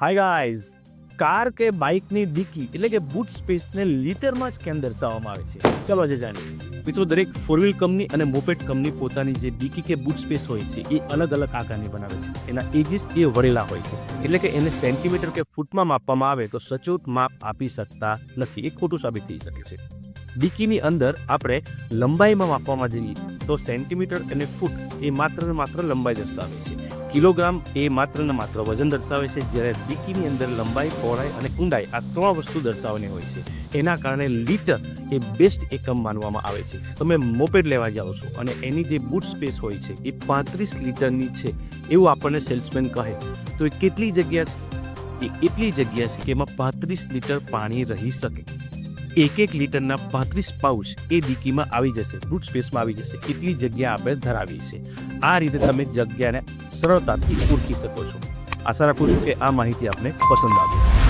Hi guys, car કે બાઇકની ડિક્કી એટલે કે બૂટ સ્પેસને લીટરમાં જ કેમ દર્શાવવામાં આવે છે, ચલો આજે જાણીએ મિત્રો. દરેક ફોર વ્હીલ કંપની અને મોપેડ કંપની પોતાની જે ડિક્કી કે બૂટ સ્પેસ હોય છે એ અલગ અલગ આકારની બનાવે છે. એના એજીસ એ વળેલા હોય છે, એટલે કે એને સેન્ટીમીટર કે ફૂટમાં માપવામાં આવે તો સચોટ માપ આપી શકતા નથી. એ ખોટું સાબિત થઈ શકે છે. ડિક્કીની અંદર આપણે લંબાઈમાં માપવામાં જઈએ તો સેન્ટીમીટર અને ફૂટ એ માત્ર ને માત્ર લંબાઈ દર્શાવે છે. કિલોગ્રામ એ માત્ર ને માત્ર વજન દર્શાવે છે. જ્યારે ડિક્કીની અંદર લંબાઈ, પહોળાઈ અને ઊંડાઈ આ ત્રણ વસ્તુ દર્શાવવાની હોય છે. એના કારણે લીટર એ બેસ્ટ એકમ માનવામાં આવે છે. તમે મોપેડ લેવા જાઓ છો અને એની જે બૂટ સ્પેસ હોય છે એ 35 લીટરની છે એવું આપણને સેલ્સમેન કહે તો એ કેટલી જગ્યા છે? એ એટલી જગ્યા છે કે એમાં 35 લીટર પાણી રહી શકે. એક લીટરના 35 પાઉચ એ ડિક્કીમાં આવી જશે, બૂટ સ્પેસમાં આવી જશે. એટલી જગ્યા આપણે ધરાવીએ છીએ. આ રીતે તમે જગ્યાને સરળતાથી ઓળખી શકો છો. આશા રાખું છું કે આ માહિતી આપને પસંદ આવી.